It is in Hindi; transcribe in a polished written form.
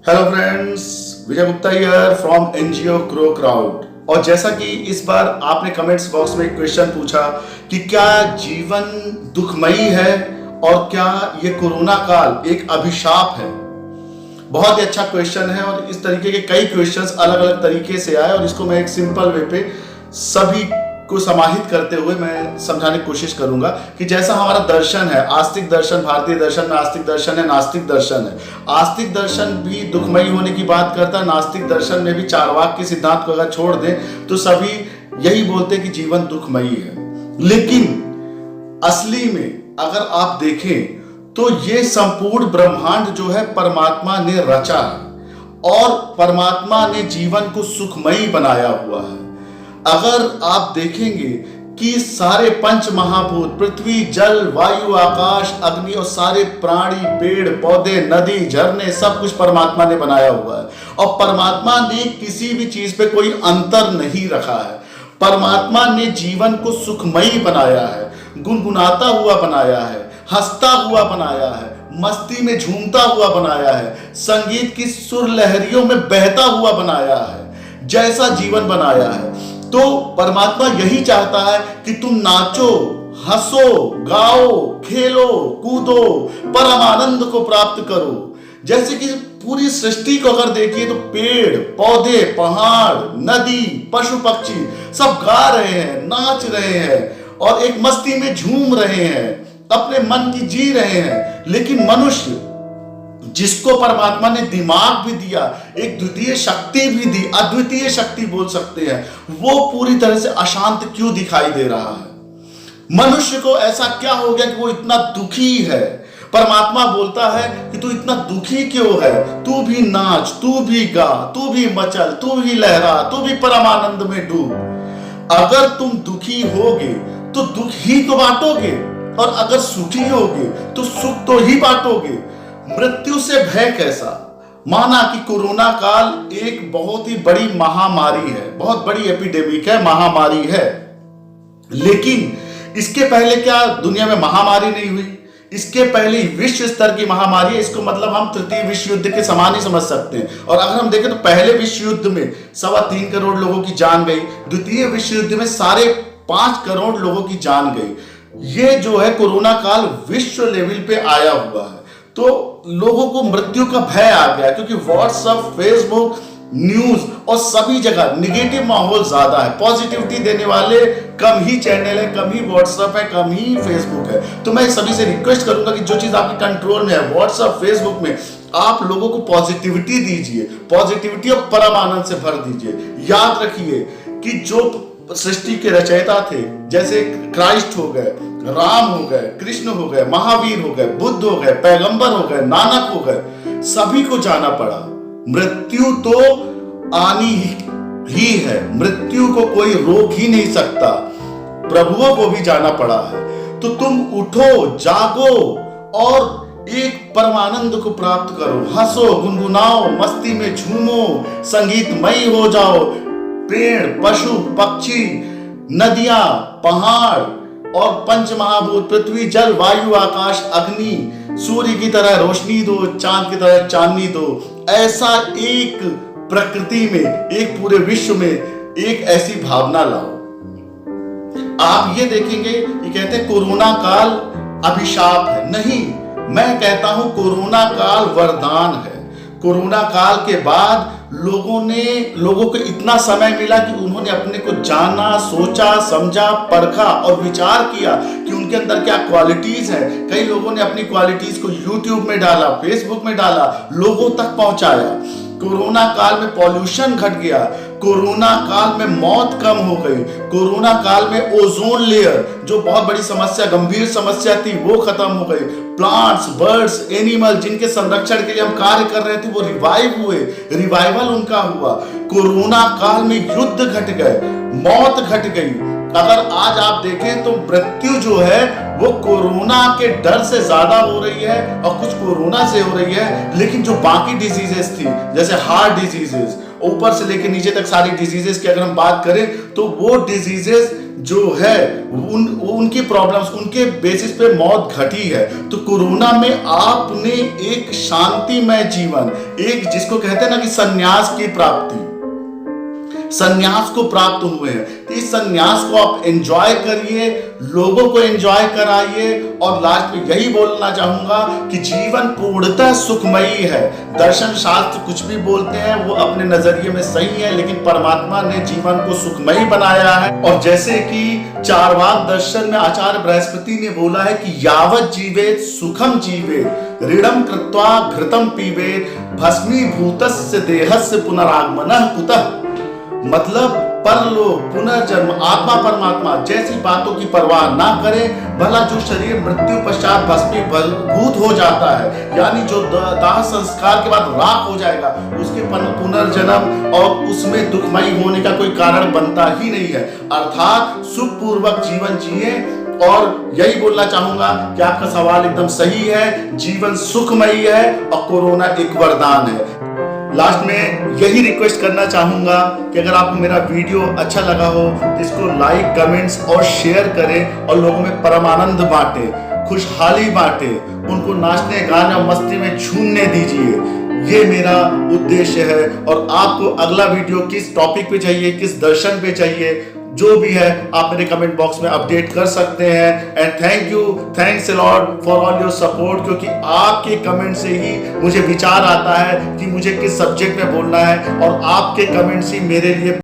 Hello friends, Vijay Gupta here from NGO grow crowd. और जैसा कि इस बार आपने कमेंट्स बॉक्स में एक क्वेश्चन पूछा कि क्या जीवन दुखमयी है और क्या ये कोरोना काल एक अभिशाप है। बहुत ही अच्छा क्वेश्चन है और इस तरीके के कई क्वेश्चंस अलग अलग तरीके से आए और इसको मैं एक सिंपल वे पे सभी को समाहित करते हुए मैं समझाने की कोशिश करूंगा कि जैसा हमारा दर्शन है, आस्तिक दर्शन, भारतीय दर्शन में आस्तिक दर्शन है, नास्तिक दर्शन है। आस्तिक दर्शन भी दुखमयी होने की बात करता है, नास्तिक दर्शन में भी चार्वाक के सिद्धांत को अगर छोड़ दें तो सभी यही बोलते हैं कि जीवन दुखमयी है। लेकिन असली में अगर आप देखें तो ये संपूर्ण ब्रह्मांड जो है परमात्मा ने रचा है और परमात्मा ने जीवन को सुखमयी बनाया हुआ है। अगर आप देखेंगे कि सारे पंच महाभूत पृथ्वी, जल, वायु, आकाश, अग्नि और सारे प्राणी, पेड़ पौधे, नदी, झरने सब कुछ परमात्मा ने बनाया हुआ है और परमात्मा ने किसी भी चीज पे कोई अंतर नहीं रखा है। परमात्मा ने जीवन को सुखमयी बनाया है, गुनगुनाता हुआ बनाया है, हंसता हुआ बनाया है, मस्ती में झूमता हुआ बनाया है, संगीत की सुर लहरियों में बहता हुआ बनाया है, जैसा जीवन बनाया है। तो परमात्मा यही चाहता है कि तुम नाचो, हंसो, गाओ, खेलो, कूदो, परम आनंद को प्राप्त करो। जैसे कि पूरी सृष्टि को अगर देखिए तो पेड़ पौधे, पहाड़, नदी, पशु पक्षी सब गा रहे हैं, नाच रहे हैं और एक मस्ती में झूम रहे हैं, अपने मन की जी रहे हैं। लेकिन मनुष्य, जिसको परमात्मा ने दिमाग भी दिया, एक द्वितीय शक्ति भी दी, अद्वितीय शक्ति बोल सकते हैं, वो पूरी तरह से अशांत क्यों दिखाई दे रहा है। मनुष्य को ऐसा क्या हो गया कि वो इतना दुखी है। परमात्मा बोलता है कि तू इतना दुखी क्यों है, तू भी नाच, तू भी गा, तू भी मचल, तू भी लहरा, तू भी परमानंद में डूब। अगर तुम दुखी होगे तो दुख ही तो बांटोगे और अगर सुखी होगे तो सुख तो ही बांटोगे। मृत्यु से भय कैसा। माना कि कोरोना काल एक बहुत ही बड़ी महामारी है, बहुत बड़ी एपिडेमिक है, महामारी है। लेकिन इसके पहले क्या दुनिया में महामारी नहीं हुई? इसके पहले विश्व स्तर की महामारी है। इसको मतलब हम तृतीय विश्व युद्ध के समान ही समझ सकते हैं। और अगर हम देखें तो पहले विश्व युद्ध में 3.25 करोड़ लोगों की जान गई, द्वितीय विश्व युद्ध में 5.5 करोड़ लोगों की जान गई। ये जो है कोरोना काल विश्व लेवल पे आया हुआ है। तो लोगों को मृत्यु का भय आ गया क्योंकि व्हाट्सएप, फेसबुक, न्यूज और सभी जगह निगेटिव माहौल ज्यादा है। पॉजिटिविटी देने वाले कम ही चैनल है, कम ही व्हाट्सएप है, कम ही फेसबुक है। तो मैं सभी से रिक्वेस्ट करूंगा कि जो चीज आपके कंट्रोल में है, व्हाट्सएप, फेसबुक में आप लोगों को पॉजिटिविटी दीजिए, पॉजिटिविटी और परम आनंद से भर दीजिए। याद रखिए कि जो सृष्टि के रचयिता थे, जैसे क्राइस्ट हो गए, राम हो गए, कृष्ण हो गए, महावीर हो गए, बुद्ध हो गए, पैगंबर हो गए, नानक हो गए, सभी को जाना पड़ा। मृत्यु तो आनी ही है, मृत्यु को कोई रोक ही नहीं सकता। प्रभुओं को भी जाना पड़ा है। तो तुम उठो, जागो और एक परमानंद को प्राप्त करो। हंसो, गुनगुनाओ, मस्ती में झूमो, संगीतमयी हो जाओ। पेड़, पशु, पक्षी, नदियां, पहाड़ और पंच महाभूत पृथ्वी, जल, वायु, आकाश, अग्नि, सूर्य की तरह रोशनी दो, चांद की तरह चांदनी दो। ऐसा एक प्रकृति में, एक पूरे विश्व में एक ऐसी भावना लाओ। आप ये देखेंगे, ये कहते हैं कोरोना काल अभिशाप है। नहीं, मैं कहता हूं कोरोना काल वरदान है। कोरोना काल के बाद लोगों को इतना समय मिला कि उन्होंने अपने को जाना, सोचा, समझा, परखा और विचार किया कि उनके अंदर क्या क्वालिटीज है। कई लोगों ने अपनी क्वालिटीज को यूट्यूब में डाला, फेसबुक में डाला, लोगों तक पहुंचाया। कोरोना काल में पॉल्यूशन घट गया, कोरोना काल में मौत कम हो गई, कोरोना काल में ओजोन लेयर जो बहुत बड़ी समस्या, गंभीर समस्या थी, वो खत्म हो गई। प्लांट्स, बर्ड्स, एनिमल जिनके संरक्षण के लिए हम कार्य कर रहे थे वो रिवाइव हुए, रिवाइवल उनका हुआ। कोरोना काल में युद्ध घट गए, मौत घट गई। अगर आज आप देखें तो मृत्यु जो है वो कोरोना के डर से ज्यादा हो रही है और कुछ कोरोना से हो रही है। लेकिन जो बाकी डिजीजेस थी, जैसे हार्ट डिजीजेस, ऊपर से लेकर नीचे तक सारी डिजीजेस की अगर हम बात करें तो वो डिजीजेस जो है उनकी प्रॉब्लम्स, उनके बेसिस पे मौत घटी है। तो कोरोना में आपने एक शांतिमय जीवन, एक जिसको कहते हैं ना कि संन्यास की प्राप्ति, संन्यास को प्राप्त हुए हैं। तो इस संन्यास को आप एंजॉय करिए, लोगों को एंजॉय कराइए। और लास्ट में यही बोलना चाहूंगा कि जीवन पूर्णतः सुखमयी है। दर्शन शास्त्र कुछ भी बोलते हैं वो अपने नजरिए में सही है, लेकिन परमात्मा ने जीवन को सुखमयी बनाया है। और जैसे कि चार्वाक दर्शन में आचार्य बृहस्पति ने बोला है कि यावत जीवेत सुखम जीवेत ऋणम कृत्वा घृतम पीवेत भस्मीभूतस्य देहस्य पुनरागमनः कुतः। मतलब परलोक, पुनर्जन्म, आत्मा परमात्मा जैसी बातों की परवाह ना करे। भला जो शरीर मृत्यु पश्चात भस्मीभूत हो जाता है, यानी जो दाह संस्कार के बाद राख हो जाएगा, उसके पुनर्जन्म और उसमें दुखमयी होने का कोई कारण बनता ही नहीं है। अर्थात सुखपूर्वक जीवन जिए। और यही बोलना चाहूंगा कि आपका सवाल एकदम सही है, जीवन सुखमयी है और कोरोना एक वरदान है। लास्ट में यही रिक्वेस्ट करना चाहूंगा कि अगर आपको मेरा वीडियो अच्छा लगा हो तो इसको लाइक, कमेंट्स और शेयर करें और लोगों में परमानंद बांटे, खुशहाली बांटे, उनको नाचने, गाने और मस्ती में झूमने दीजिए। ये मेरा उद्देश्य है। और आपको अगला वीडियो किस टॉपिक पे चाहिए, किस दर्शन पे चाहिए, जो भी है आप मेरे कमेंट बॉक्स में अपडेट कर सकते हैं। And thanks a lot for all your support, क्योंकि आपके कमेंट से ही मुझे विचार आता है कि मुझे किस सब्जेक्ट में बोलना है, और आपके कमेंट्स ही मेरे लिए